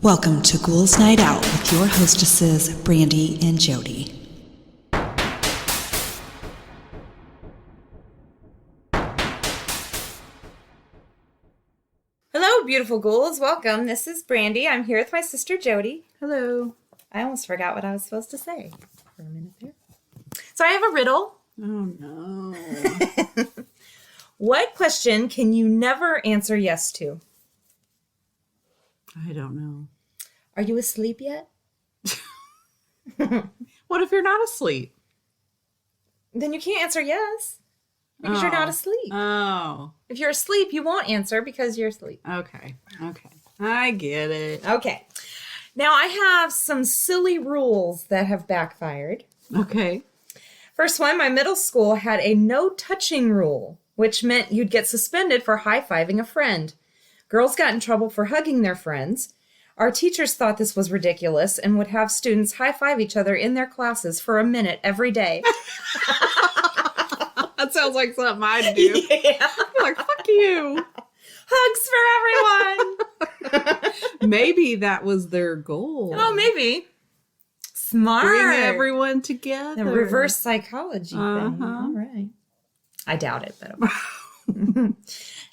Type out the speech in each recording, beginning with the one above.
Welcome to Ghouls Night Out with your hostesses, Brandy and Jody. Hello, beautiful ghouls. Welcome. This is Brandy. I'm here with my sister, Jody. Hello. I almost forgot what I was supposed to say for a minute there. So I have a riddle. Oh, no. What question can you never answer yes to? I don't know. Are you asleep yet? What if you're not asleep? Then you can't answer yes because you're not asleep. Oh. If you're asleep, you won't answer because you're asleep. Okay. I get it. Okay. Now I have some silly rules that have backfired. Okay. First one, my middle school had a no touching rule, which meant you'd get suspended for high-fiving a friend. Girls got in trouble for hugging their friends. Our teachers thought this was ridiculous and would have students high-five each other in their classes for a minute every day. That sounds like something I'd do. Yeah. You're like, fuck you. Hugs for everyone. Maybe that was their goal. Oh, maybe. Smart. Bring everyone together. The reverse psychology thing. Uh-huh. All right. I doubt it, but okay.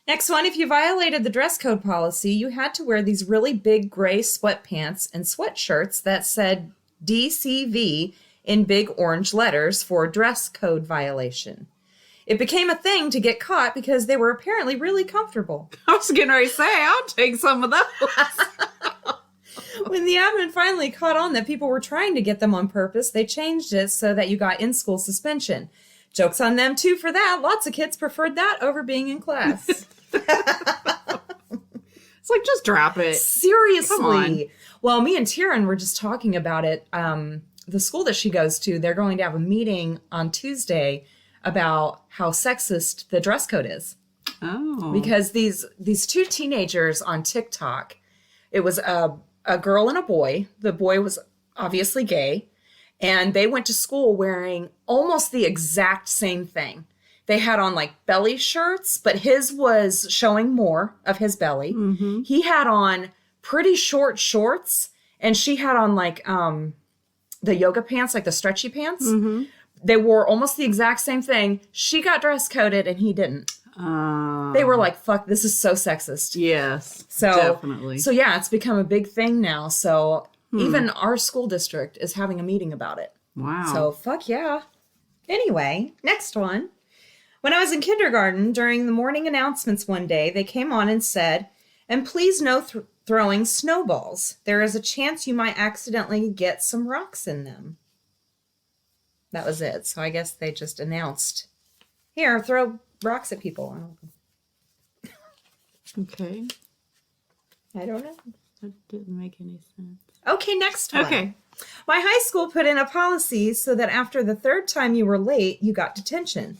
Next one, if you violated the dress code policy, you had to wear these really big gray sweatpants and sweatshirts that said DCV in big orange letters for dress code violation. It became a thing to get caught because they were apparently really comfortable. I was getting ready to say, I'll take some of those. When the admin finally caught on that people were trying to get them on purpose, they changed it so that you got in-school suspension. Joke's on them, too, for that. Lots of kids preferred that over being in class. It's like, just drop it. Seriously. Come on. Well, me and Tyrion were just talking about it. The school that she goes to, they're going to have a meeting on Tuesday about how sexist the dress code is. Oh. Because these two teenagers on TikTok, it was a girl and a boy. The boy was obviously gay. And they went to school wearing almost the exact same thing. They had on like belly shirts, but his was showing more of his belly. Mm-hmm. He had on pretty short shorts, and she had on like the yoga pants, like the stretchy pants. Mm-hmm. They wore almost the exact same thing. She got dress coded and he didn't. They were like, fuck, this is so sexist. Yes, so, definitely. So yeah, it's become a big thing now. So even our school district is having a meeting about it. Wow. So fuck yeah. Anyway, next one. When I was in kindergarten, during the morning announcements one day, they came on and said, and please no throwing snowballs. There is a chance you might accidentally get some rocks in them. That was it. So I guess they just announced, here, throw rocks at people. Okay. I don't know. That didn't make any sense. Okay, next one. Okay. My high school put in a policy so that after the third time you were late, you got detention.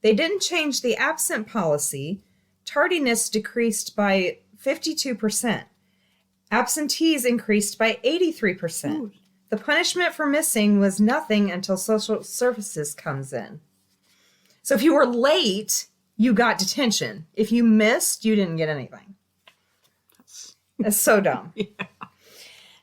They didn't change the absent policy. Tardiness decreased by 52%. Absentees increased by 83%. Ooh. The punishment for missing was nothing until social services comes in. So if you were late, you got detention. If you missed, you didn't get anything. That's so dumb. Yeah.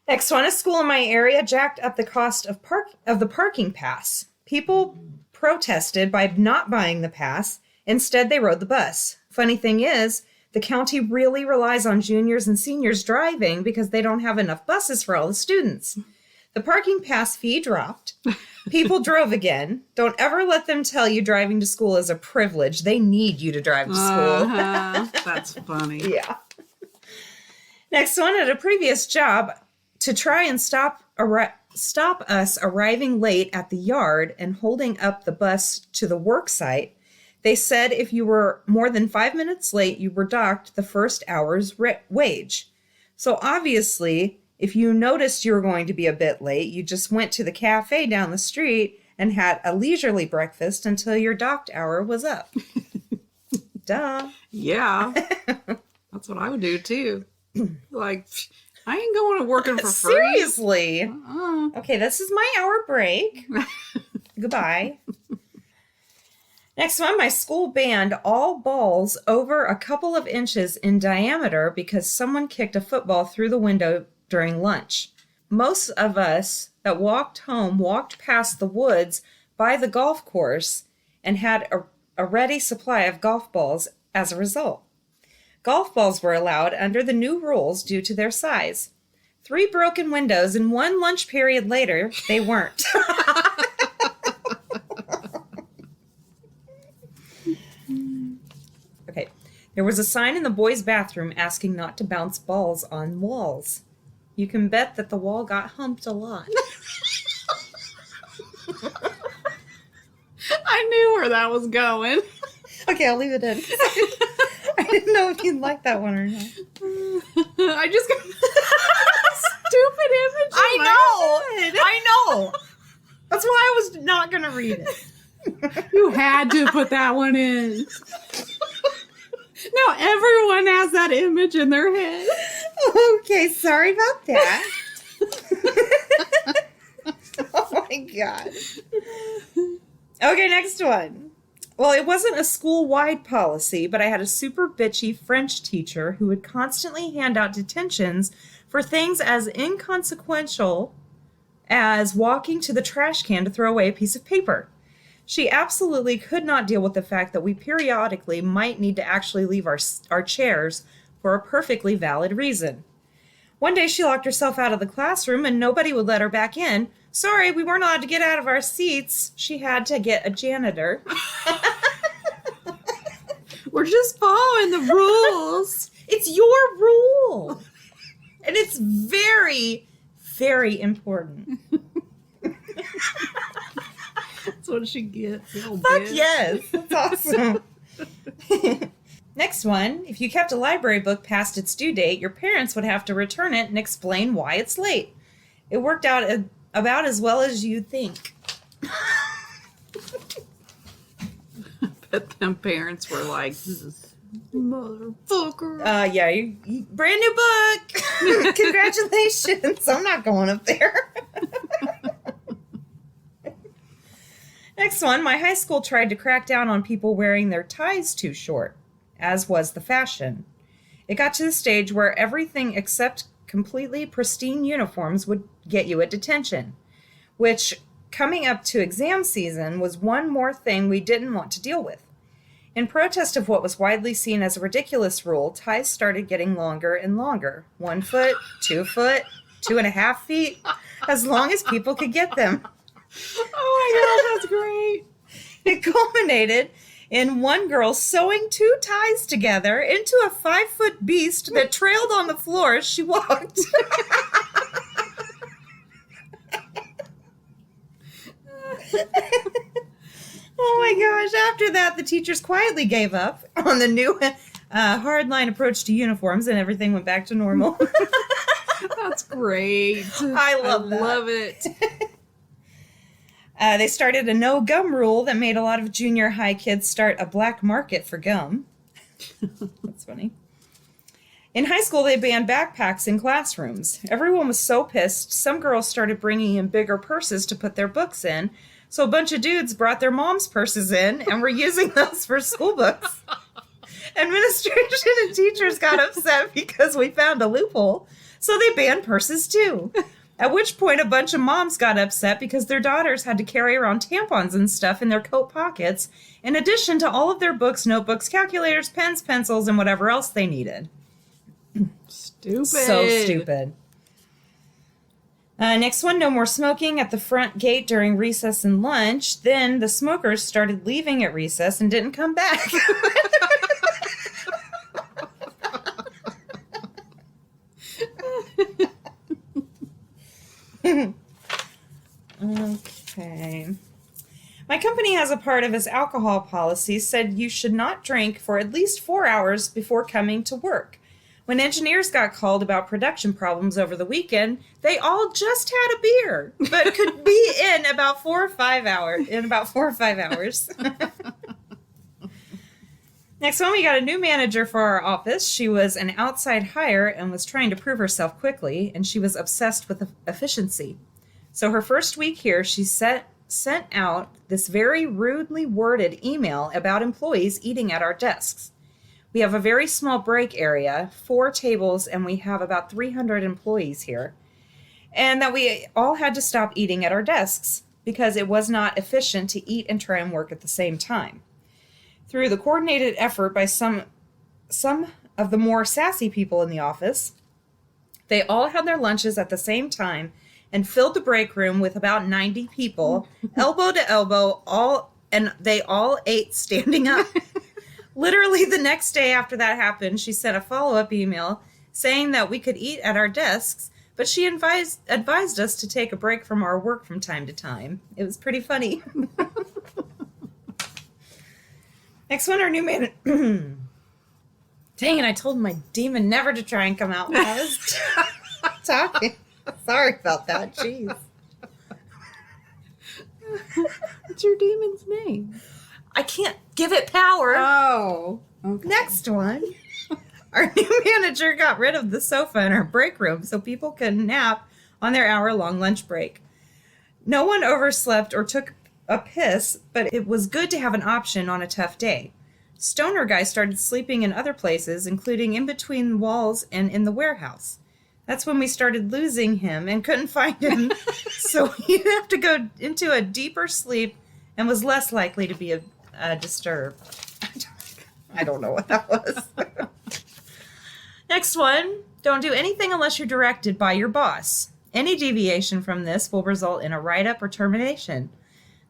Next one, a school in my area jacked up the cost of the parking pass. People protested by not buying the pass. Instead, they rode the bus. Funny thing is, the county really relies on juniors and seniors driving because they don't have enough buses for all the students. The parking pass fee dropped. People drove again. Don't ever let them tell you driving to school is a privilege. They need you to drive to school. That's funny. Yeah. Next one, at a previous job, to try and stop us arriving late at the yard and holding up the bus to the work site, they said if you were more than 5 minutes late, you were docked the first hour's wage. So obviously, if you noticed you were going to be a bit late, you just went to the cafe down the street and had a leisurely breakfast until your docked hour was up. Duh. Yeah. That's what I would do too. Like, I ain't going to working for free. Seriously. Uh-uh. Okay, this is my hour break. Goodbye. Next one, my school banned all balls over a couple of inches in diameter because someone kicked a football through the window during lunch. Most of us that walked home walked past the woods by the golf course and had a ready supply of golf balls as a result. Golf balls were allowed under the new rules due to their size. 3 broken windows and 1 lunch period later, they weren't. Okay. There was a sign in the boys' bathroom asking not to bounce balls on walls. You can bet that the wall got humped a lot. I knew where that was going. Okay, I'll leave it in. I didn't know if you'd like that one or not. I just got stupid image. I know. That's why I was not going to read it. You had to put that one in. Now everyone has that image in their head. Okay, sorry about that. Oh my God. Okay, next one. Well, it wasn't a school-wide policy, but I had a super bitchy French teacher who would constantly hand out detentions for things as inconsequential as walking to the trash can to throw away a piece of paper. She absolutely could not deal with the fact that we periodically might need to actually leave our chairs for a perfectly valid reason. One day she locked herself out of the classroom and nobody would let her back in. Sorry, we weren't allowed to get out of our seats. She had to get a janitor. We're just following the rules. It's your rule. And it's very, very important. That's what she gets. Fuck yes. That's awesome. Next one. If you kept a library book past its due date, your parents would have to return it and explain why it's late. It worked out about as well as you'd think. I bet them parents were like, this motherfucker. Yeah, you brand new book. Congratulations. I'm not going up there. Next one. My high school tried to crack down on people wearing their ties too short, as was the fashion. It got to the stage where everything except completely pristine uniforms would get you a detention, which, coming up to exam season, was one more thing we didn't want to deal with. In protest of what was widely seen as a ridiculous rule, ties started getting longer and longer. 1 foot, 2 foot, 2.5 feet, as long as people could get them. Oh my God, that's great. It culminated in one girl sewing 2 ties together into a 5-foot beast that trailed on the floor as she walked. Oh my gosh. After that, the teachers quietly gave up on the new hardline approach to uniforms and everything went back to normal. That's great. I love it. They started a no gum rule that made a lot of junior high kids start a black market for gum. That's funny. In high school, they banned backpacks in classrooms. Everyone was so pissed, some girls started bringing in bigger purses to put their books in, so a bunch of dudes brought their mom's purses in and were using those for school books. Administration and teachers got upset because we found a loophole, so they banned purses too. At which point, a bunch of moms got upset because their daughters had to carry around tampons and stuff in their coat pockets, in addition to all of their books, notebooks, calculators, pens, pencils, and whatever else they needed. Stupid. So stupid. Next one, no more smoking at the front gate during recess and lunch. Then the smokers started leaving at recess and didn't come back. Okay. My company has a part of its alcohol policy said you should not drink for at least 4 hours before coming to work. When engineers got called about production problems over the weekend, they all just had a beer, but could be in about 4 or 5 hours. Next one, we got a new manager for our office. She was an outside hire and was trying to prove herself quickly, and she was obsessed with efficiency. So her first week here, she sent out this very rudely worded email about employees eating at our desks. We have a very small break area, 4 tables, and we have about 300 employees here. And that we all had to stop eating at our desks because it was not efficient to eat and try and work at the same time. Through the coordinated effort by some of the more sassy people in the office, they all had their lunches at the same time and filled the break room with about 90 people, elbow to elbow, and they all ate standing up. Literally the next day after that happened, she sent a follow-up email saying that we could eat at our desks, but she advised us to take a break from our work from time to time. It was pretty funny. Next one, our new manager. Dang it, I told my demon never to try and come out when I was talking. Sorry about that. Jeez. What's your demon's name? I can't give it power. Oh. Okay. Next one. Our new manager got rid of the sofa in our break room so people could nap on their hour-long lunch break. No one overslept or took a piss, but it was good to have an option on a tough day. Stoner guy started sleeping in other places, including in between walls and in the warehouse. That's when we started losing him and couldn't find him, so he'd have to go into a deeper sleep and was less likely to be disturbed. I don't know what that was. Next one, don't do anything unless you're directed by your boss. Any deviation from this will result in a write-up or termination.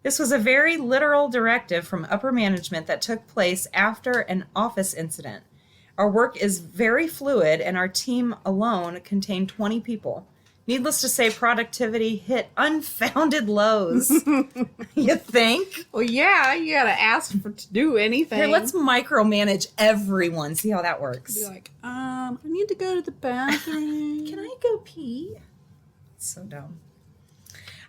This was a very literal directive from upper management that took place after an office incident. Our work is very fluid, and our team alone contained 20 people. Needless to say, productivity hit unfounded lows. You think? Well, yeah, you gotta ask for to do anything. Here, let's micromanage everyone. See how that works. be like, I need to go to the bathroom. Can I go pee? So dumb.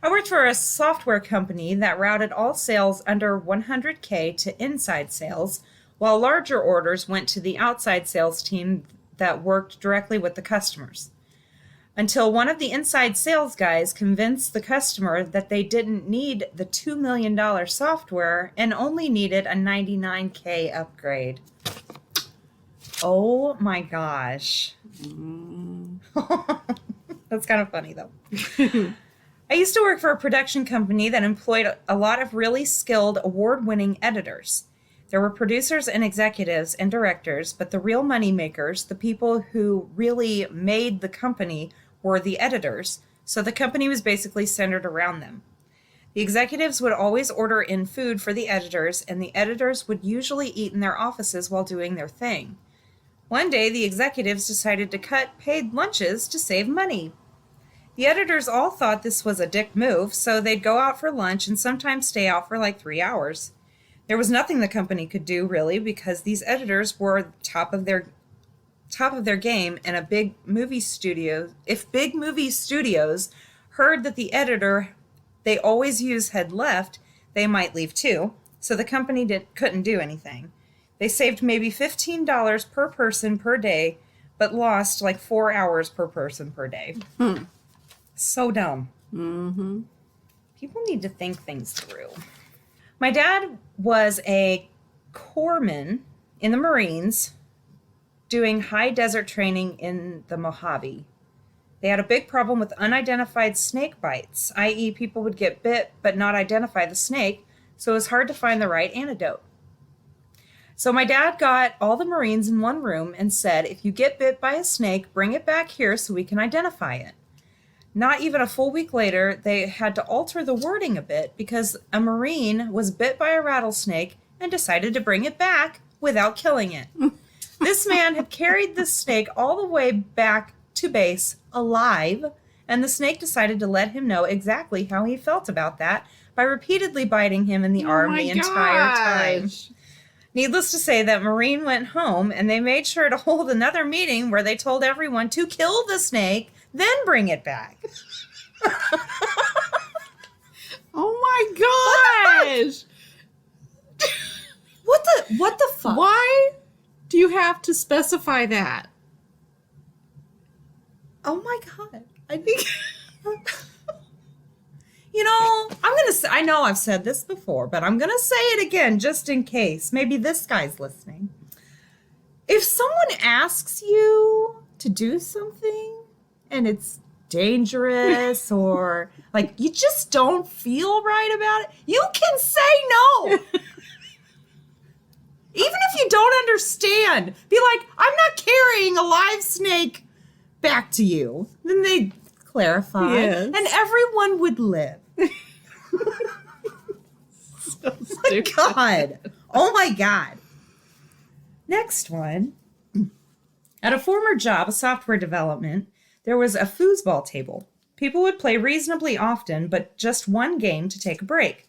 I worked for a software company that routed all sales under 100K to inside sales, while larger orders went to the outside sales team that worked directly with the customers. Until one of the inside sales guys convinced the customer that they didn't need the $2 million software and only needed a 99K upgrade. Oh my gosh. That's kind of funny though. I used to work for a production company that employed a lot of really skilled, award-winning editors. There were producers and executives and directors, but the real money makers, the people who really made the company, were the editors, so the company was basically centered around them. The executives would always order in food for the editors, and the editors would usually eat in their offices while doing their thing. One day, the executives decided to cut paid lunches to save money. The editors all thought this was a dick move, so they'd go out for lunch and sometimes stay out for like 3 hours. There was nothing the company could do, really, because these editors were top of their game, and if big movie studios heard that the editor they always use had left, they might leave too, so the company couldn't do anything. They saved maybe $15 per person per day, but lost like 4 hours per person per day. So dumb. Mm-hmm. People need to think things through. My dad was a corpsman in the Marines doing high desert training in the Mojave. They had a big problem with unidentified snake bites, i.e. people would get bit but not identify the snake, so it was hard to find the right antidote. So my dad got all the Marines in one room and said, if you get bit by a snake, bring it back here so we can identify it. Not even a full week later, they had to alter the wording a bit because a Marine was bit by a rattlesnake and decided to bring it back without killing it. This man had carried the snake all the way back to base alive, and the snake decided to let him know exactly how he felt about that by repeatedly biting him in the arm the entire time. Needless to say, that Marine went home, and they made sure to hold another meeting where they told everyone to kill the snake, then bring it back. Oh my gosh! What the fuck? Why do you have to specify that? Oh my god. I think you know, I'm going to say, I know I've said this before, but I'm going to say it again just in case. Maybe this guy's listening. if someone asks you to do something and it's dangerous or like you just don't feel right about it, you can say no. Even if you don't understand, be like, I'm not carrying a live snake back to you. Then they clarify, Yes. and everyone would live. So My stupid. God. Oh my God. Next one. At a former job of software development, there was a foosball table. People would play reasonably often, but just one game to take a break.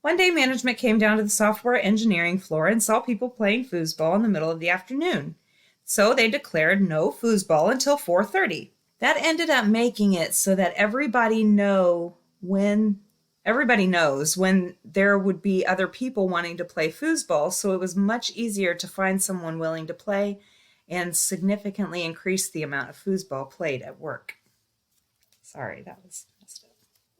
One day, management came down to the software engineering floor and saw people playing foosball in the middle of the afternoon. So they declared no foosball until 4:30. That ended up making it so that everybody knows when there would be other people wanting to play foosball, so it was much easier to find someone willing to play and significantly increase the amount of foosball played at work. Sorry, that was messed up.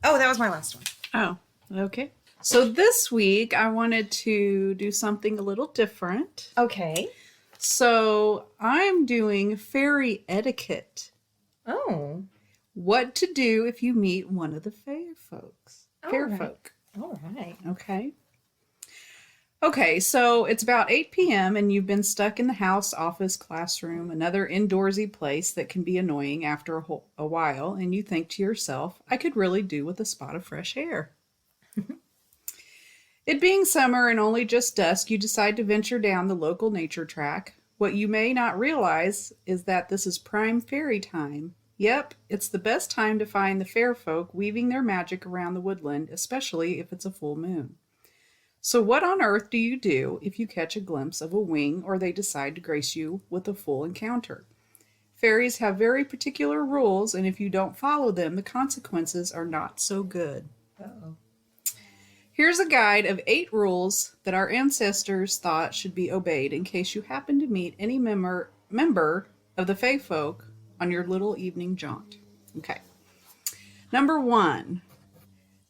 Oh, that was my last one. Oh, okay. So this week I wanted to do something a little different. Okay. So I'm doing fairy etiquette. Oh. What to do if you meet one of the fair folks. Fair All right. folk. All right. Okay. Okay, so it's about 8 p.m. and you've been stuck in the house, office, classroom, another indoorsy place that can be annoying after a while, and you think to yourself, I could really do with a spot of fresh air. It being summer and only just dusk, you decide to venture down the local nature track. What you may not realize is that this is prime fairy time. Yep, it's the best time to find the fair folk weaving their magic around the woodland, especially if it's a full moon. So what on earth do you do if you catch a glimpse of a wing or they decide to grace you with a full encounter? Fairies have very particular rules, and if you don't follow them, the consequences are not so good. Uh-oh. Here's a guide of 8 rules that our ancestors thought should be obeyed in case you happen to meet any member of the Fae folk on your little evening jaunt. Okay. Number 1,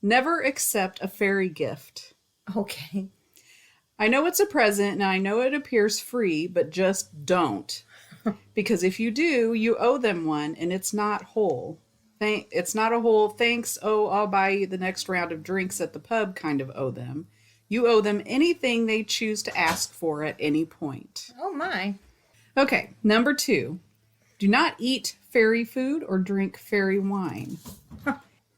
never accept a fairy gift. Okay. I know it's a present and I know it appears free, but just don't. Because if you do, you owe them one and it's not whole. It's not a whole thanks, oh, I'll buy you the next round of drinks at the pub kind of owe them. You owe them anything they choose to ask for at any point. Oh my. Okay, number 2, do not eat fairy food or drink fairy wine.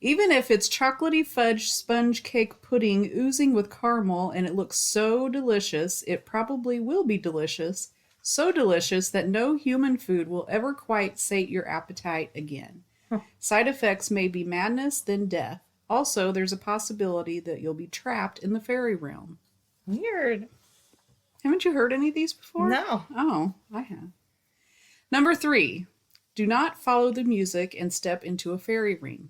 Even if it's chocolatey fudge sponge cake pudding oozing with caramel and it looks so delicious, it probably will be delicious. So delicious that no human food will ever quite sate your appetite again. Side effects may be madness, then death. Also, there's a possibility that you'll be trapped in the fairy realm. Weird. Haven't you heard any of these before? No. Oh, I have. Number 3, do not follow the music and step into a fairy ring.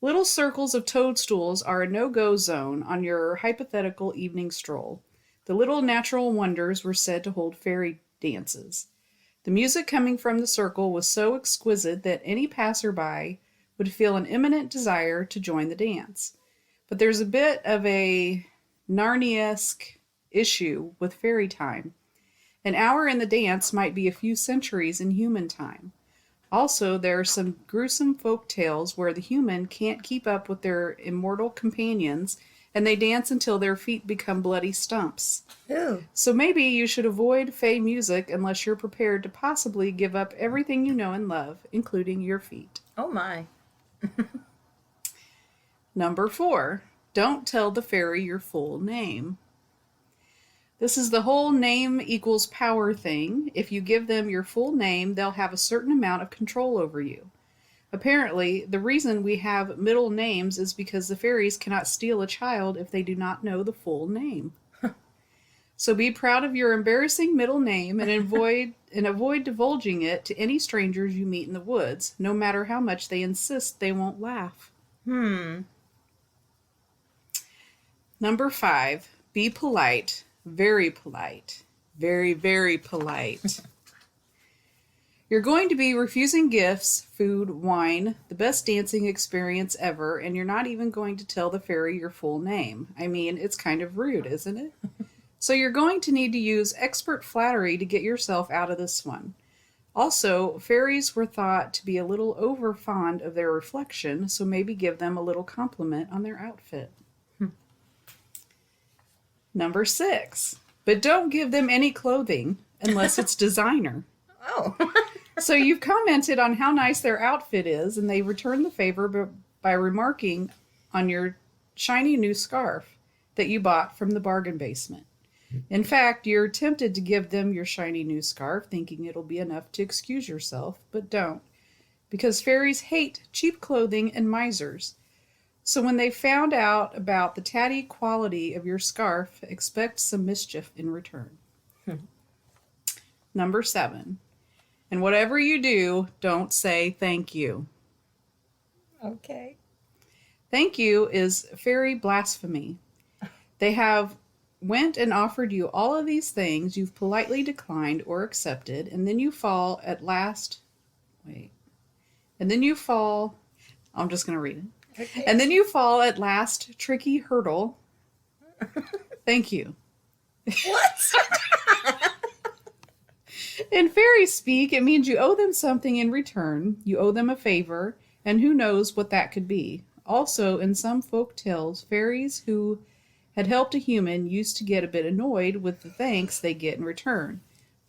Little circles of toadstools are a no-go zone on your hypothetical evening stroll. The little natural wonders were said to hold fairy dances. The music coming from the circle was so exquisite that any passerby would feel an imminent desire to join the dance. But there's a bit of a Narnia-esque issue with fairy time. An hour in the dance might be a few centuries in human time. Also, there are some gruesome folk tales where the human can't keep up with their immortal companions and they dance until their feet become bloody stumps. Ew. So maybe you should avoid fae music unless you're prepared to possibly give up everything you know and love, including your feet. Oh my. Number 4, don't tell the fairy your full name. This is the whole name equals power thing. If you give them your full name, they'll have a certain amount of control over you. Apparently, the reason we have middle names is because the fairies cannot steal a child if they do not know the full name. So be proud of your embarrassing middle name and avoid divulging it to any strangers you meet in the woods, no matter how much they insist they won't laugh. Number 5, be polite. Very polite. Very, very polite. You're going to be refusing gifts, food, wine, the best dancing experience ever, and you're not even going to tell the fairy your full name. I mean, it's kind of rude, isn't it? So you're going to need to use expert flattery to get yourself out of this one. Also, fairies were thought to be a little over fond of their reflection, so maybe give them a little compliment on their outfit. Number 6, but don't give them any clothing unless it's designer. Oh. So you've commented on how nice their outfit is, and they return the favor by remarking on your shiny new scarf that you bought from the bargain basement. In fact, you're tempted to give them your shiny new scarf, thinking it'll be enough to excuse yourself, but don't, because fairies hate cheap clothing and misers. So when they found out about the tatty quality of your scarf, expect some mischief in return. Number 7, and whatever you do, don't say thank you. Okay. Thank you is fairy blasphemy. They have went and offered you all of these things you've politely declined or accepted, and then you fall at last. And then you fall. I'm just going to read it. Okay. And then you fall at last, tricky hurdle. Thank you. What? In fairy speak, it means you owe them something in return. You owe them a favor, and who knows what that could be. Also, in some folk tales, fairies who had helped a human used to get a bit annoyed with the thanks they get in return.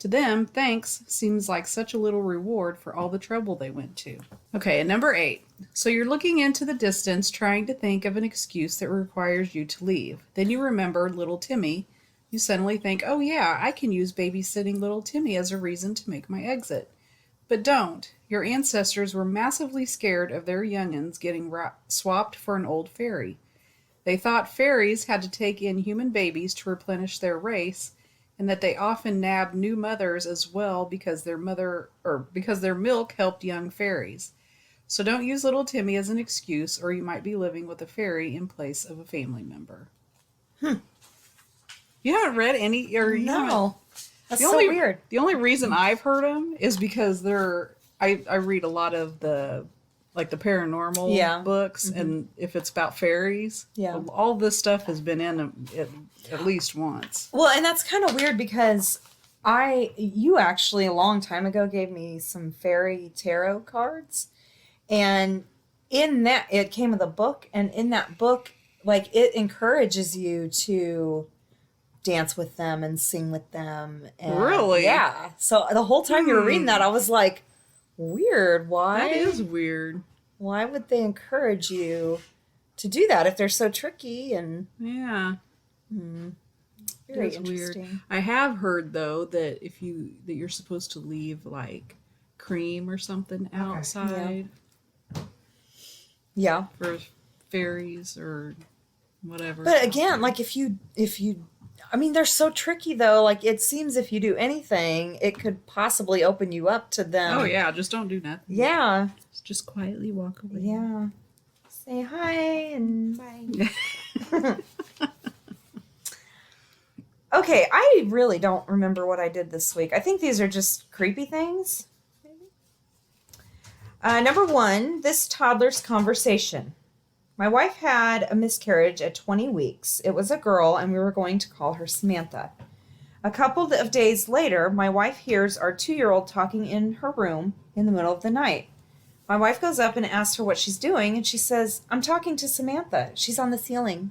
To them, thanks seems like such a little reward for all the trouble they went to. Okay, and number 8. So you're looking into the distance, trying to think of an excuse that requires you to leave. Then you remember little Timmy. You suddenly think, oh yeah, I can use babysitting little Timmy as a reason to make my exit. But don't. Your ancestors were massively scared of their young'uns getting swapped for an old fairy. They thought fairies had to take in human babies to replenish their race, and that they often nabbed new mothers as well because their milk helped young fairies. So don't use little Timmy as an excuse, or you might be living with a fairy in place of a family member. You haven't read any, or you haven't. No. That's so weird. The only reason I've heard them is because I read a lot of the paranormal books, and if it's about fairies, all this stuff has been in at least once. Well, and that's kind of weird because you actually a long time ago gave me some fairy tarot cards, and in that it came with a book, and in that book, like, it encourages you to dance with them and sing with them. And, really? Yeah. So the whole time you were reading that, I was like, weird. Why? That is weird. Why would they encourage you to do that if they're so tricky? And yeah, very interesting. Weird. I have heard though that you're supposed to leave like cream or something outside. Yeah. For fairies or whatever. But again, like if you I mean, they're so tricky though. Like, it seems if you do anything, it could possibly open you up to them. Oh yeah, just don't do nothing. Yeah. Just quietly walk away. Yeah. Say hi and bye. Okay, I really don't remember what I did this week. I think these are just creepy things. Number 1, this toddler's conversation. My wife had a miscarriage at 20 weeks. It was a girl, and we were going to call her Samantha. A couple of days later, my wife hears our 2-year-old talking in her room in the middle of the night. My wife goes up and asks her what she's doing, and she says, I'm talking to Samantha. She's on the ceiling.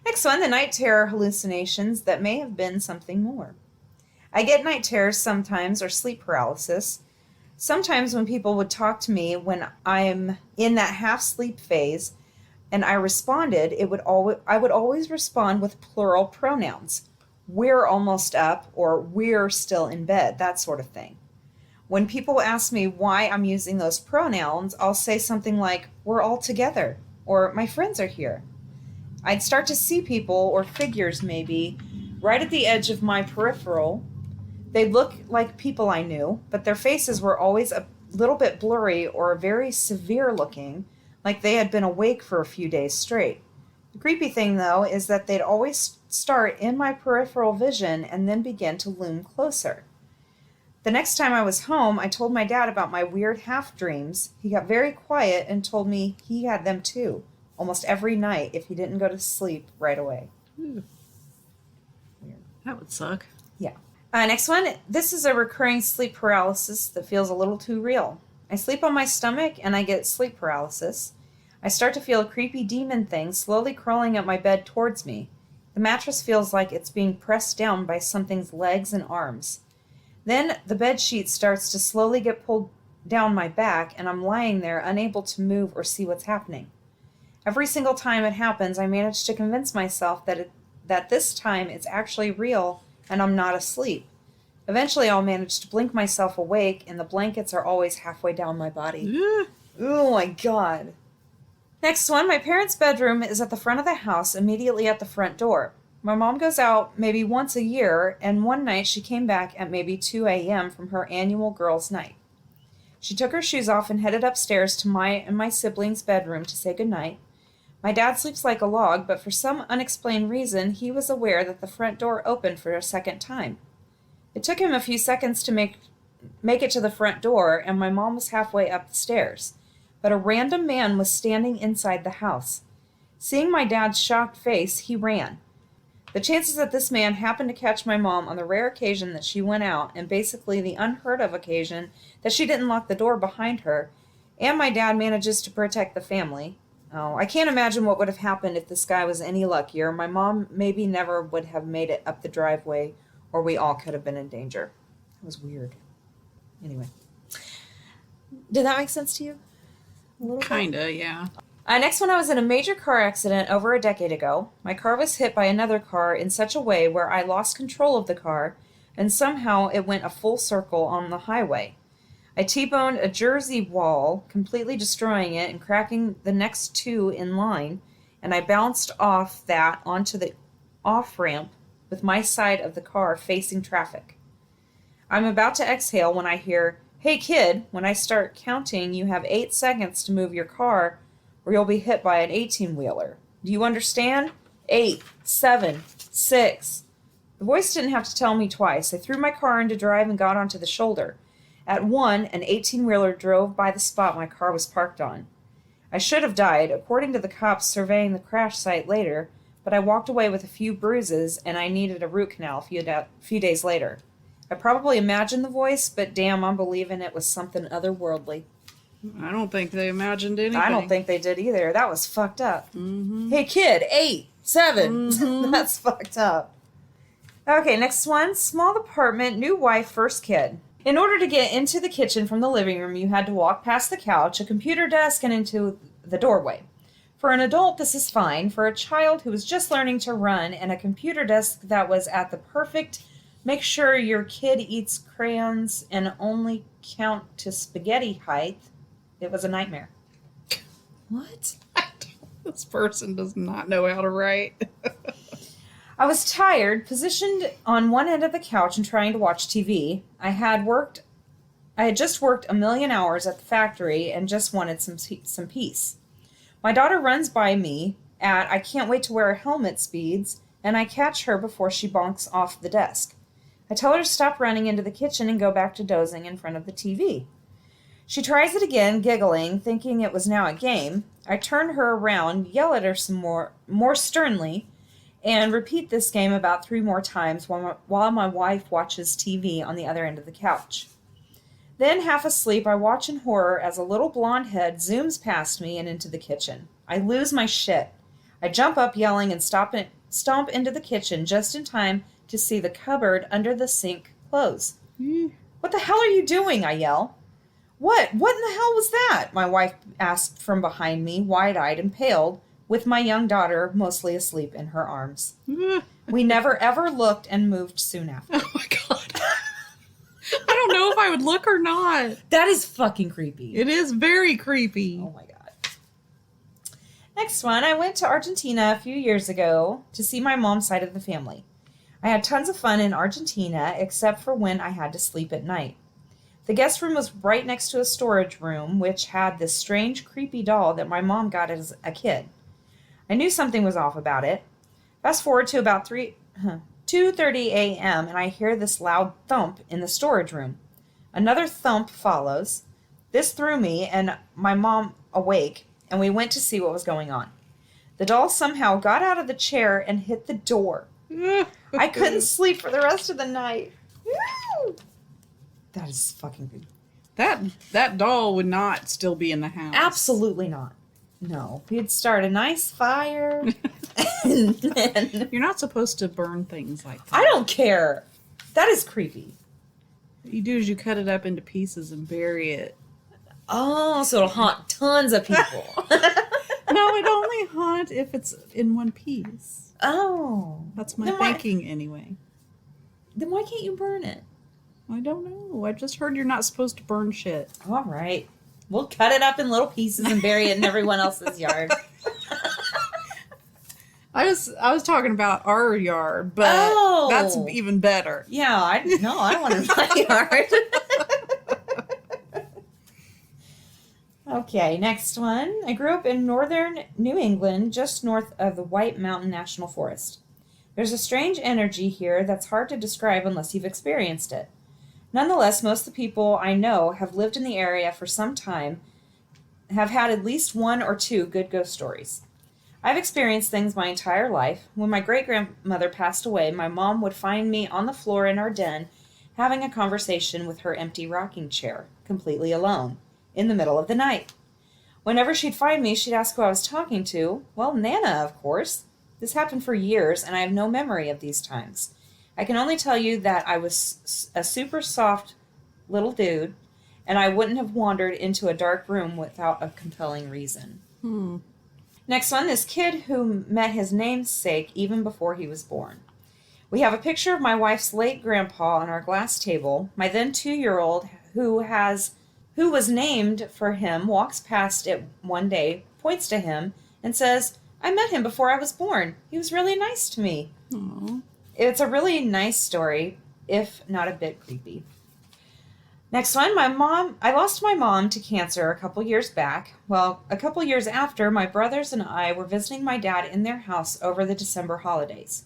Next one, the night terror hallucinations that may have been something more. I get night terrors sometimes, or sleep paralysis. Sometimes when people would talk to me when I'm in that half-sleep phase and I responded, I would always respond with plural pronouns. We're almost up, or we're still in bed, that sort of thing. When people ask me why I'm using those pronouns, I'll say something like, we're all together, or my friends are here. I'd start to see people, or figures maybe, right at the edge of my peripheral. They'd look like people I knew, but their faces were always a little bit blurry or very severe looking, like they had been awake for a few days straight. The creepy thing, though, is that they'd always start in my peripheral vision and then begin to loom closer. The next time I was home, I told my dad about my weird half-dreams. He got very quiet and told me he had them too. almost every night if he didn't go to sleep right away. Ooh, Weird. that would suck. Yeah. Next one. This is a recurring sleep paralysis that feels a little too real. I sleep on my stomach and I get sleep paralysis. I start to feel a creepy demon thing slowly crawling up my bed towards me. The mattress feels like it's being pressed down by something's legs and arms. Then the bed sheet starts to slowly get pulled down my back, and I'm lying there unable to move or see what's happening. Every single time it happens, I manage to convince myself that this time it's actually real and I'm not asleep. Eventually, I'll manage to blink myself awake, and the blankets are always halfway down my body. Oh my god. Next one, my parents' bedroom is at the front of the house, immediately at the front door. My mom goes out maybe once a year, and one night she came back at maybe 2 a.m. from her annual girls' night. She took her shoes off and headed upstairs to my and my siblings' bedroom to say goodnight. My dad sleeps like a log, but for some unexplained reason, he was aware that the front door opened for a second time. It took him a few seconds to make it to the front door, and my mom was halfway up the stairs. But a random man was standing inside the house. Seeing my dad's shocked face, he ran. The chances that this man happened to catch my mom on the rare occasion that she went out, and basically the unheard of occasion that she didn't lock the door behind her, and my dad manages to protect the family. Oh, I can't imagine what would have happened if this guy was any luckier. My mom maybe never would have made it up the driveway, or we all could have been in danger. That was weird. Anyway. Did that make sense to you? A little bit? Kinda, yeah. Next one, I was in a major car accident over a decade ago. My car was hit by another car in such a way where I lost control of the car, and somehow it went a full circle on the highway. I T-boned a Jersey wall, completely destroying it and cracking the next two in line, and I bounced off that onto the off-ramp with my side of the car facing traffic. I'm about to exhale when I hear, "Hey kid, when I start counting, you have 8 seconds to move your car or you'll be hit by an 18-wheeler. Do you understand? 8, 7, 6. The voice didn't have to tell me twice. I threw my car into drive and got onto the shoulder. At 1, an 18-wheeler drove by the spot my car was parked on. I should have died, according to the cops surveying the crash site later, but I walked away with a few bruises and I needed a root canal a few days later. I probably imagined the voice, but damn, I'm believing it was something otherworldly. I don't think they imagined anything. I don't think they did either. That was fucked up. Mm-hmm. Hey kid, 8, 7. Mm-hmm. That's fucked up. Okay, next one. Small apartment, new wife, first kid. In order to get into the kitchen from the living room, you had to walk past the couch, a computer desk, and into the doorway. For an adult, this is fine. For a child who was just learning to run and a computer desk that was at the perfect make sure your kid eats crayons and only count to spaghetti height, it was a nightmare. What? This person does not know how to write. I was tired, positioned on one end of the couch and trying to watch TV. I had just worked a million hours at the factory and just wanted some peace. My daughter runs by me at I can't wait to wear a helmet speeds, and I catch her before she bonks off the desk. I tell her to stop running into the kitchen and go back to dozing in front of the TV. She tries it again, giggling, thinking it was now a game. I turn her around, yell at her some more sternly, and repeat this game about 3 more times while my wife watches TV on the other end of the couch. Then, half asleep, I watch in horror as a little blonde head zooms past me and into the kitchen. I lose my shit. I jump up yelling and stomp into the kitchen just in time to see the cupboard under the sink close. What the hell are you doing? I yell. What in the hell was that? My wife asked from behind me, wide-eyed and paled, with my young daughter mostly asleep in her arms. We never ever looked and moved soon after. Oh my god. I don't know if I would look or not. That is fucking creepy. It is very creepy. Oh my god. Next one. I went to Argentina a few years ago to see my mom's side of the family. I had tons of fun in Argentina, except for when I had to sleep at night. The guest room was right next to a storage room, which had this strange, creepy doll that my mom got as a kid. I knew something was off about it. Fast forward to about 2:30 a.m., and I hear this loud thump in the storage room. Another thump follows. This threw me and my mom awake, and we went to see what was going on. The doll somehow got out of the chair and hit the door. I couldn't sleep for the rest of the night. That is fucking good. That doll would not still be in the house. Absolutely not. No. We'd start a nice fire. And then... You're not supposed to burn things like that. I don't care. That is creepy. What you do is you cut it up into pieces and bury it. Oh, so it'll haunt tons of people. No, it only haunt if it's in one piece. Oh. That's my thinking anyway. Then why can't you burn it? I don't know. I just heard you're not supposed to burn shit. All right. We'll cut it up in little pieces and bury it in everyone else's yard. I was talking about our yard, but that's even better. Yeah, I don't want it in my yard. Okay, next one. I grew up in northern New England, just north of the White Mountain National Forest. There's a strange energy here that's hard to describe unless you've experienced it. Nonetheless, most of the people I know have lived in the area for some time, have had at least one or two good ghost stories. I've experienced things my entire life. When my great-grandmother passed away, my mom would find me on the floor in our den having a conversation with her empty rocking chair, completely alone, in the middle of the night. Whenever she'd find me, she'd ask who I was talking to. Well, Nana, of course. This happened for years, and I have no memory of these times. I can only tell you that I was a super soft little dude, and I wouldn't have wandered into a dark room without a compelling reason. Next one, this kid who met his namesake even before he was born. We have a picture of my wife's late grandpa on our glass table. My then 2-year-old, who was named for him, walks past it one day, points to him, and says, "I met him before I was born. He was really nice to me." Aww. It's a really nice story, if not a bit creepy. Next one, I lost my mom to cancer a couple years back. Well, a couple years after, my brothers and I were visiting my dad in their house over the December holidays.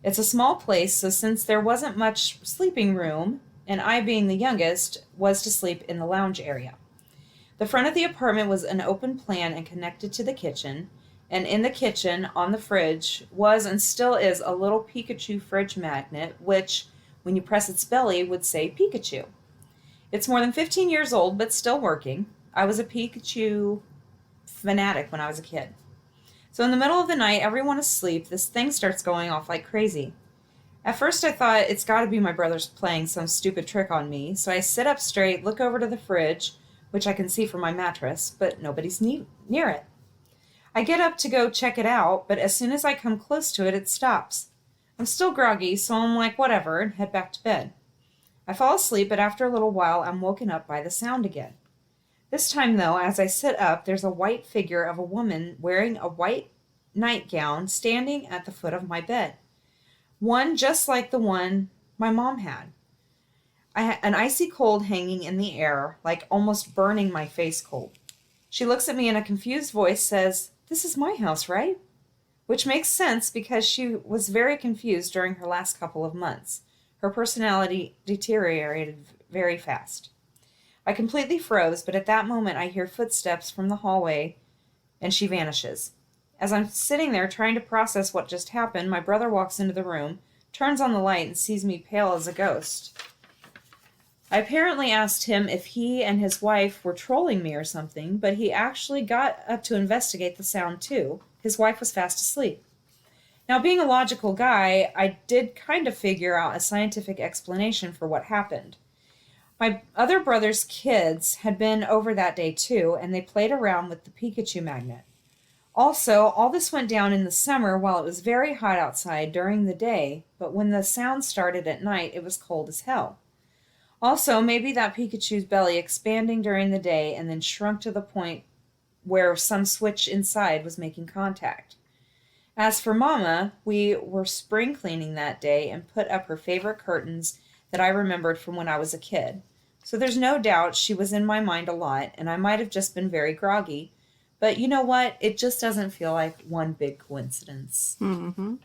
It's a small place, so since there wasn't much sleeping room, and I being the youngest, was to sleep in the lounge area. The front of the apartment was an open plan and connected to the kitchen, and in the kitchen, on the fridge, was and still is a little Pikachu fridge magnet, which, when you press its belly, would say Pikachu. It's more than 15 years old, but still working. I was a Pikachu fanatic when I was a kid. So in the middle of the night, everyone asleep, this thing starts going off like crazy. At first I thought it's got to be my brother's playing some stupid trick on me, so I sit up straight, look over to the fridge, which I can see from my mattress, but nobody's near it. I get up to go check it out, but as soon as I come close to it, it stops. I'm still groggy, so I'm like, whatever, and head back to bed. I fall asleep, but after a little while, I'm woken up by the sound again. This time, though, as I sit up, there's a white figure of a woman wearing a white nightgown standing at the foot of my bed. One just like the one my mom had. I had an icy cold hanging in the air, like almost burning my face cold. She looks at me in a confused voice, says, "This is my house, right?" Which makes sense because she was very confused during her last couple of months. Her personality deteriorated very fast. I completely froze, but at that moment I hear footsteps from the hallway, and she vanishes. As I'm sitting there trying to process what just happened, my brother walks into the room, turns on the light, and sees me pale as a ghost. I apparently asked him if he and his wife were trolling me or something, but he actually got up to investigate the sound too. His wife was fast asleep. Now, being a logical guy, I did kind of figure out a scientific explanation for what happened. My other brother's kids had been over that day too, and they played around with the Pikachu magnet. Also, all this went down in the summer while it was very hot outside during the day, but when the sound started at night, it was cold as hell. Also, maybe that Pikachu's belly expanding during the day and then shrunk to the point where some switch inside was making contact. As for Mama, we were spring cleaning that day and put up her favorite curtains that I remembered from when I was a kid. So there's no doubt she was in my mind a lot, and I might have just been very groggy. But you know what? It just doesn't feel like one big coincidence. Mm-hmm.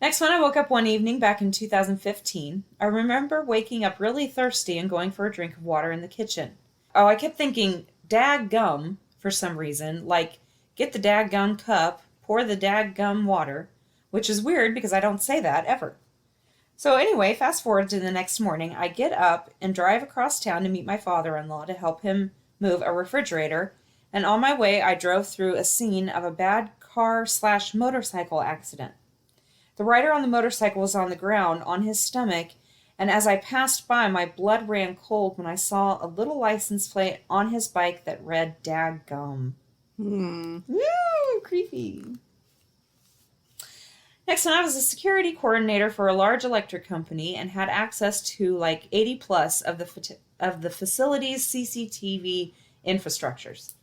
Next one, I woke up one evening back in 2015. I remember waking up really thirsty and going for a drink of water in the kitchen. Oh, I kept thinking, "dag gum," for some reason, like get the dadgum cup, pour the dadgum water, which is weird because I don't say that ever. So anyway, fast forward to the next morning, I get up and drive across town to meet my father-in-law to help him move a refrigerator, and on my way I drove through a scene of a bad car/motorcycle accident. The rider on the motorcycle was on the ground on his stomach, and as I passed by, my blood ran cold when I saw a little license plate on his bike that read "Dadgum." Woo, creepy. Next one, I was a security coordinator for a large electric company and had access to like 80 plus of the facility's CCTV infrastructures.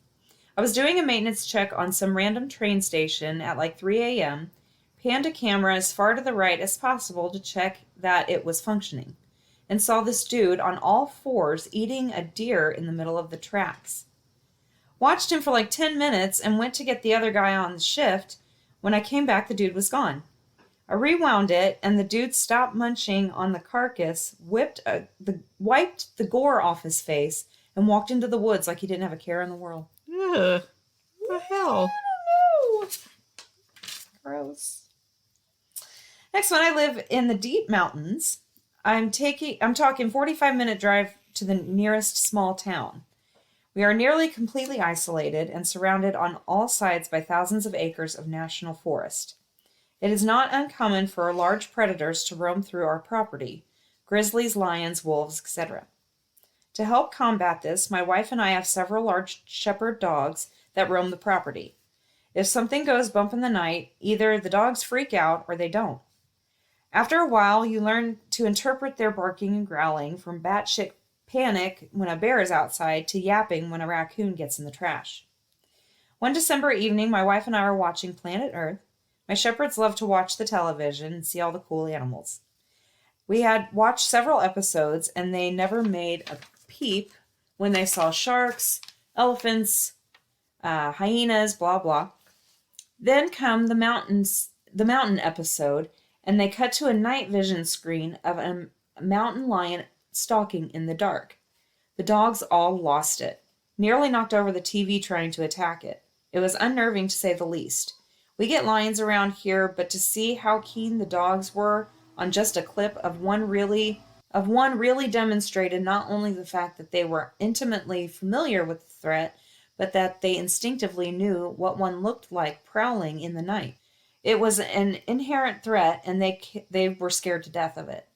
I was doing a maintenance check on some random train station at like 3 a.m., panned a camera as far to the right as possible to check that it was functioning, and saw this dude on all fours eating a deer in the middle of the tracks. Watched him for like 10 minutes and went to get the other guy on the shift. When I came back, the dude was gone. I rewound it, and the dude stopped munching on the carcass, wiped the gore off his face, and walked into the woods like he didn't have a care in the world. Ugh. What the hell? I don't know. Gross. Next one, I live in the deep mountains. I'm talking 45-minute drive to the nearest small town. We are nearly completely isolated and surrounded on all sides by thousands of acres of national forest. It is not uncommon for large predators to roam through our property: grizzlies, lions, wolves, etc. To help combat this, my wife and I have several large shepherd dogs that roam the property. If something goes bump in the night, either the dogs freak out or they don't. After a while, you learn to interpret their barking and growling from batshit panic when a bear is outside to yapping when a raccoon gets in the trash. One December evening, my wife and I were watching Planet Earth. My shepherds love to watch the television and see all the cool animals. We had watched several episodes, and they never made a peep when they saw sharks, elephants, hyenas, blah, blah. Then come the mountain episode, and they cut to a night vision screen of a mountain lion stalking in the dark. The dogs all lost it, nearly knocked over the TV trying to attack it. It was unnerving to say the least. We get lions around here, but to see how keen the dogs were on just a clip of one really demonstrated not only the fact that they were intimately familiar with the threat, but that they instinctively knew what one looked like prowling in the night. It was an inherent threat, and they were scared to death of it.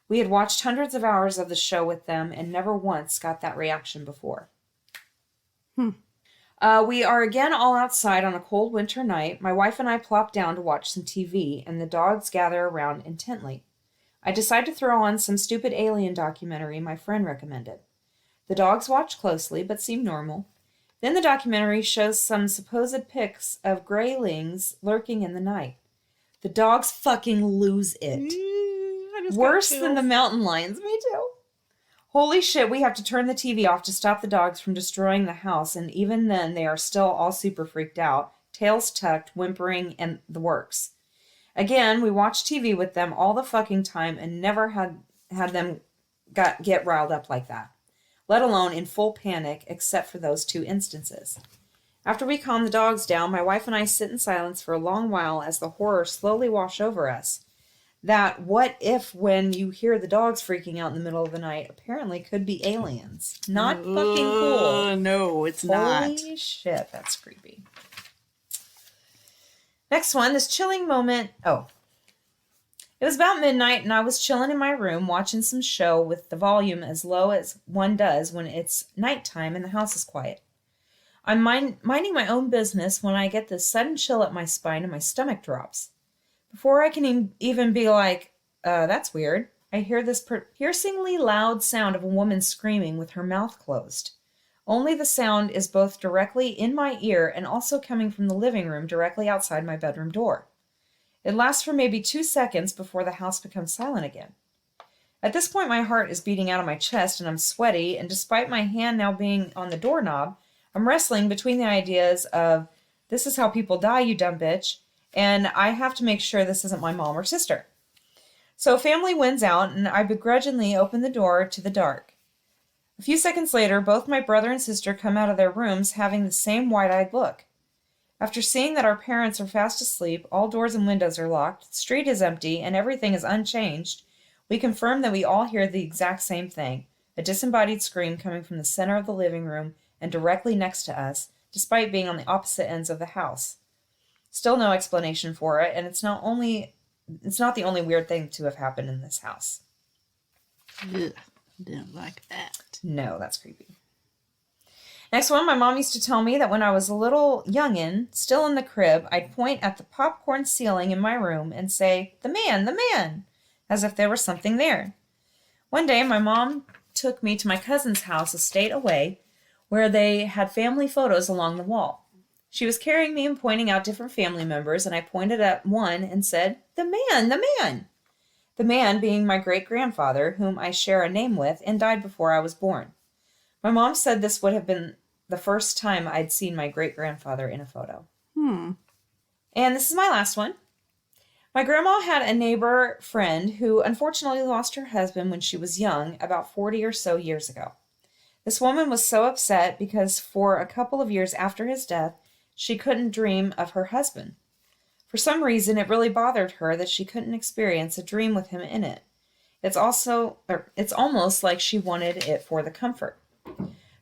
We had watched hundreds of hours of the show with them and never once got that reaction before. We are again all outside on a cold winter night. My wife and I plop down to watch some TV, and the dogs gather around intently. I decide to throw on some stupid alien documentary my friend recommended. The dogs watch closely, but seem normal. Then the documentary shows some supposed pics of greylings lurking in the night. The dogs fucking lose it. Worse than the mountain lions. Me too. Holy shit, we have to turn the TV off to stop the dogs from destroying the house, and even then they are still all super freaked out, tails tucked, whimpering, and the works. Again, we watched TV with them all the fucking time and never had them get riled up like that, let alone in full panic, except for those 2 instances. After we calm the dogs down, my wife and I sit in silence for a long while as the horror slowly wash over us. That what if when you hear the dogs freaking out in the middle of the night apparently could be aliens. Not fucking cool. No, it's not. Holy shit, that's creepy. Next one, this chilling moment. Oh. It was about midnight, and I was chilling in my room watching some show with the volume as low as one does when it's nighttime and the house is quiet. I'm minding my own business when I get this sudden chill up my spine and my stomach drops. Before I can even be like, that's weird, I hear this piercingly loud sound of a woman screaming with her mouth closed. Only the sound is both directly in my ear and also coming from the living room directly outside my bedroom door. It lasts for maybe 2 seconds before the house becomes silent again. At this point, my heart is beating out of my chest and I'm sweaty, and despite my hand now being on the doorknob, I'm wrestling between the ideas of, this is how people die, you dumb bitch, and I have to make sure this isn't my mom or sister. So family wins out, and I begrudgingly open the door to the dark. A few seconds later, both my brother and sister come out of their rooms having the same wide-eyed look. After seeing that our parents are fast asleep, all doors and windows are locked, the street is empty, and everything is unchanged, we confirm that we all hear the exact same thing, a disembodied scream coming from the center of the living room and directly next to us, despite being on the opposite ends of the house. Still no explanation for it, and it's not the only weird thing to have happened in this house. Ugh, didn't like that. No, that's creepy. Next one, my mom used to tell me that when I was a little youngin', still in the crib, I'd point at the popcorn ceiling in my room and say, the man, as if there was something there. One day, my mom took me to my cousin's house a state away, where they had family photos along the wall. She was carrying me and pointing out different family members, and I pointed at one and said, the man. The man being my great-grandfather, whom I share a name with, and died before I was born. My mom said this would have been the first time I'd seen my great-grandfather in a photo. And this is my last one. My grandma had a neighbor friend who unfortunately lost her husband when she was young, about 40 or so years ago. This woman was so upset because for a couple of years after his death, she couldn't dream of her husband. For some reason, it really bothered her that she couldn't experience a dream with him in it. It's almost like she wanted it for the comfort.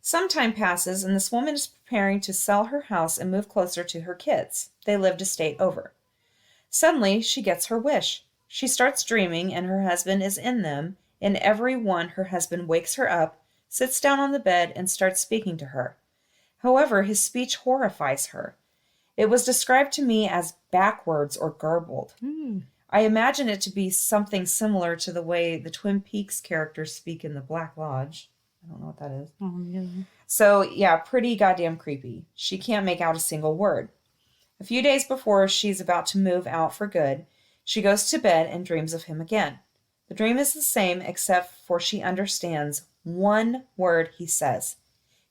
Some time passes, and this woman is preparing to sell her house and move closer to her kids. They lived a state over. Suddenly, she gets her wish. She starts dreaming, and her husband is in them. In every one, her husband wakes her up, sits down on the bed, and starts speaking to her. However, his speech horrifies her. It was described to me as backwards or garbled. I imagine it to be something similar to the way the Twin Peaks characters speak in the Black Lodge. I don't know what that is. Oh, yeah. So, yeah, pretty goddamn creepy. She can't make out a single word. A few days before she's about to move out for good, she goes to bed and dreams of him again. The dream is the same, except for she understands one word he says.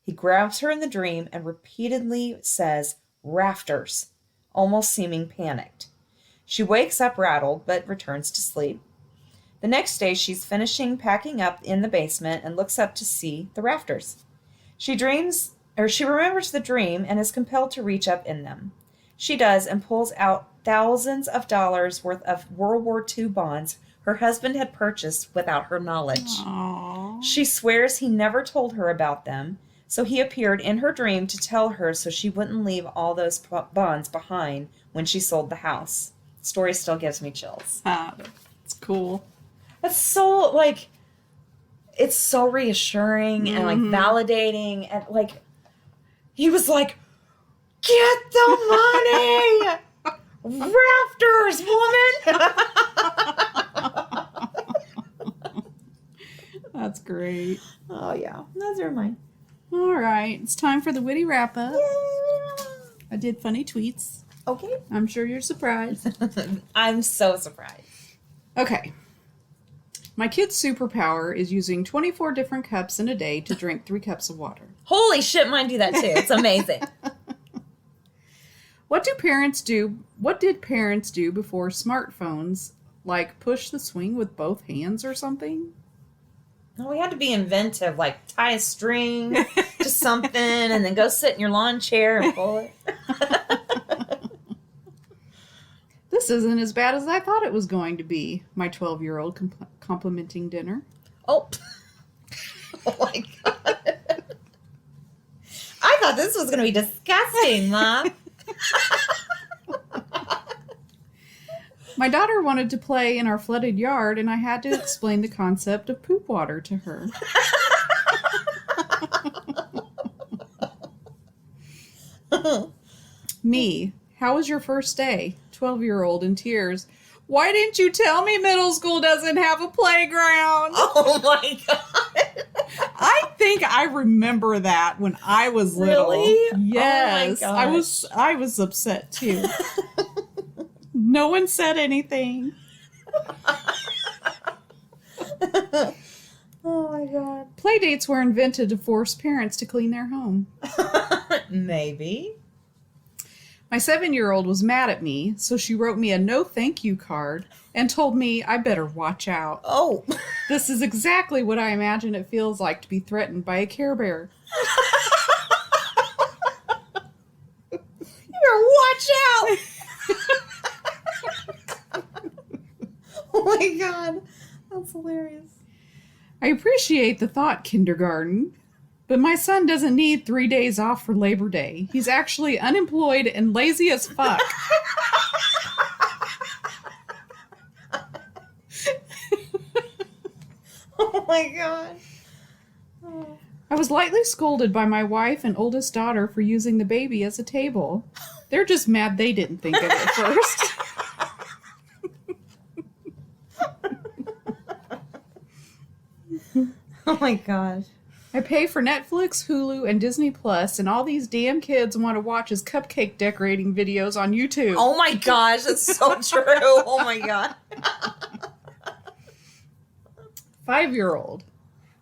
He grabs her in the dream and repeatedly says, rafters, almost seeming panicked. She wakes up rattled, but returns to sleep. The next day, she's finishing packing up in the basement and looks up to see the rafters. She remembers the dream and is compelled to reach up in them. She does and pulls out thousands of dollars worth of World War II bonds her husband had purchased without her knowledge. Aww. She swears he never told her about them, so he appeared in her dream to tell her so she wouldn't leave all those bonds behind when she sold the house. The story still gives me chills. It's cool. That's so, it's so reassuring and, validating. And, he was like, get the money! Rafters, woman! That's great. Oh, yeah. Those are mine. All right. It's time for the witty wrap-up. Yay! I did funny tweets. Okay. I'm sure you're surprised. I'm so surprised. Okay. My kid's superpower is using 24 different cups in a day to drink 3 cups of water. Holy shit, mine do that too. It's amazing. What did parents do before smartphones, like push the swing with both hands or something? No, we had to be inventive, like tie a string to something and then go sit in your lawn chair and pull it. This isn't as bad as I thought it was going to be, my 12-year-old complimenting dinner. Oh. Oh my God. I thought this was going to be disgusting, Mom. My daughter wanted to play in our flooded yard, and I had to explain the concept of poop water to her. Me, how was your first day? 12-year-old in tears. Why didn't you tell me middle school doesn't have a playground? Oh my God. I think I remember that when I was little. Really? Yes. Oh my I was upset too. No one said anything. Oh my God. Playdates were invented to force parents to clean their home. Maybe. My 7-year-old was mad at me, so she wrote me a no thank you card and told me I better watch out. Oh. This is exactly what I imagine it feels like to be threatened by a Care Bear. You watch out. Oh my God. That's hilarious. I appreciate the thought, kindergarten, but my son doesn't need 3 days off for Labor Day. He's actually unemployed and lazy as fuck. Oh my God. Oh. I was lightly scolded by my wife and oldest daughter for using the baby as a table. They're just mad they didn't think of it first. Oh my gosh. I pay for Netflix, Hulu, and Disney Plus, and all these damn kids want to watch his cupcake decorating videos on YouTube. Oh my gosh, that's so true. Oh my God. 5-year-old.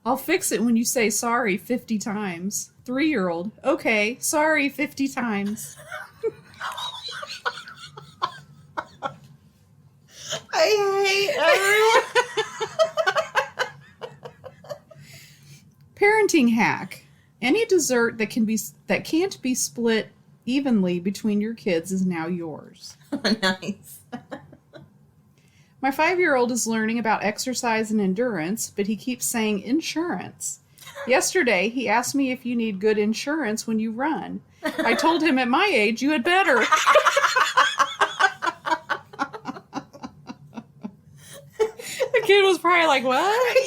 I'll fix it when you say sorry 50 times. 3-year-old. Okay, sorry 50 times. I hate everyone. Parenting hack. Any dessert that can't be split evenly between your kids is now yours. Nice. My 5-year-old is learning about exercise and endurance, but he keeps saying insurance. Yesterday, he asked me if you need good insurance when you run. I told him at my age you had better. The kid was probably like, what?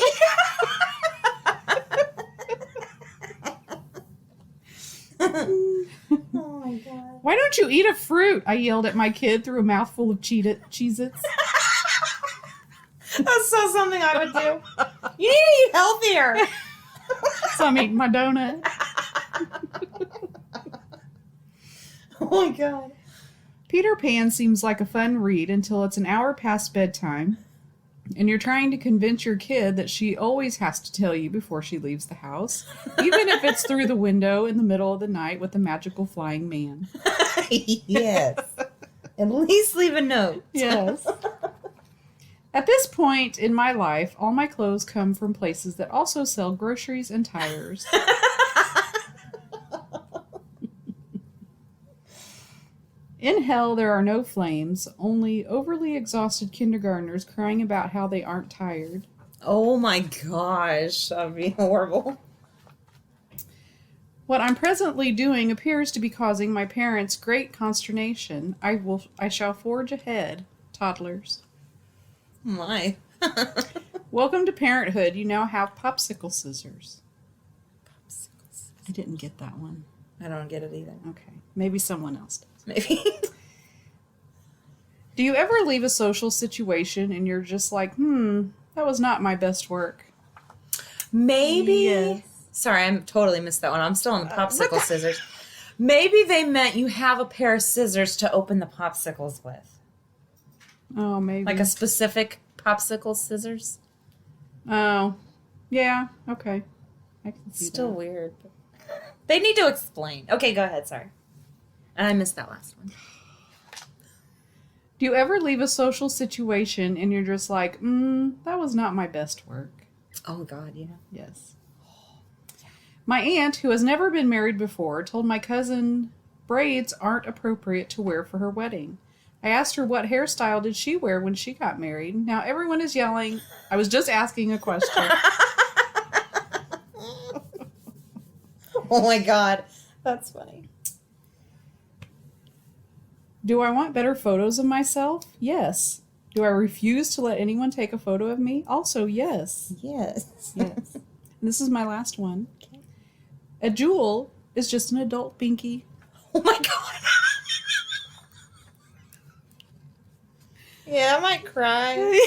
Oh my God. Why don't you eat a fruit? I yelled at my kid through a mouthful of Cheez-Its. That's so something I would do. You need to eat healthier. So I'm eating my donut. Oh my God. Peter Pan seems like a fun read until it's an hour past bedtime, and you're trying to convince your kid that she always has to tell you before she leaves the house, even if it's through the window in the middle of the night with a magical flying man. Yes. At least leave a note. Yes. At this point in my life, all my clothes come from places that also sell groceries and tires. In hell, there are no flames, only overly exhausted kindergartners crying about how they aren't tired. Oh my gosh. That would be horrible. What I'm presently doing appears to be causing my parents great consternation. I shall forge ahead, toddlers. My. Welcome to parenthood. You now have popsicle scissors. I didn't get that one. I don't get it either. Okay. Maybe someone else does. Maybe. Do you ever leave a social situation and you're just like, that was not my best work? Maybe. Yes. Sorry, I totally missed that one. I'm still on the popsicle scissors. Maybe they meant you have a pair of scissors to open the popsicles with. Oh, maybe. Like a specific popsicle scissors. Oh, yeah. Okay. I can see Still that. weird. They need to explain. Okay, go ahead. Sorry. And I missed that last one. Do you ever leave a social situation and you're just like, that was not my best work? Oh, God, yeah. Yes. My aunt, who has never been married before, told my cousin braids aren't appropriate to wear for her wedding. I asked her what hairstyle did she wear when she got married. Now everyone is yelling. I was just asking a question. Oh, my God. That's funny. Do I want better photos of myself? Yes. Do I refuse to let anyone take a photo of me? Also, yes. Yes. Yes. And this is my last one. Okay. A jewel is just an adult binky. Oh, my God. Yeah, I might cry.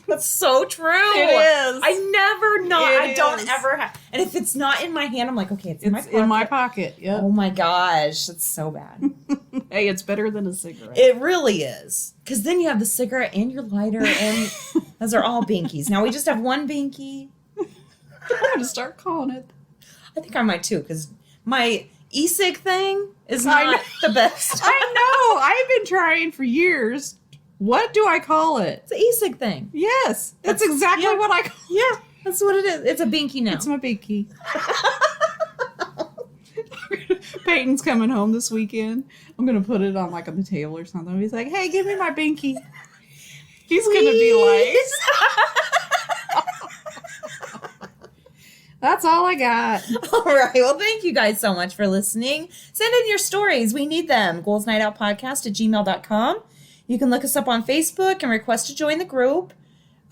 That's so true. It is. I don't ever have. And if it's not in my hand, I'm like, okay, it's in my pocket. in my pocket. Yep. Oh my gosh, that's so bad. Hey, it's better than a cigarette. It really is. Because then you have the cigarette and your lighter, and those are all binkies. Now we just have one binky. I'm going to start calling it. I think I might too, because my e-cig thing is not the best. I know. I've been trying for years. What do I call it? It's an e-cig thing. Yes. That's exactly what I call it. Yeah, that's what it is. It's a binky now. It's my binky. Peyton's coming home this weekend. I'm going to put it on like on the table or something. He's like, hey, give me my binky. He's going to be like, that's all I got. All right. Well, thank you guys so much for listening. Send in your stories. We need them. goalsnightoutpodcast@gmail.com. You can look us up on Facebook and request to join the group.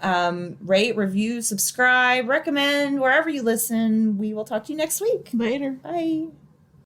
Rate, review, subscribe, recommend, wherever you listen. We will talk to you next week. Later. Bye.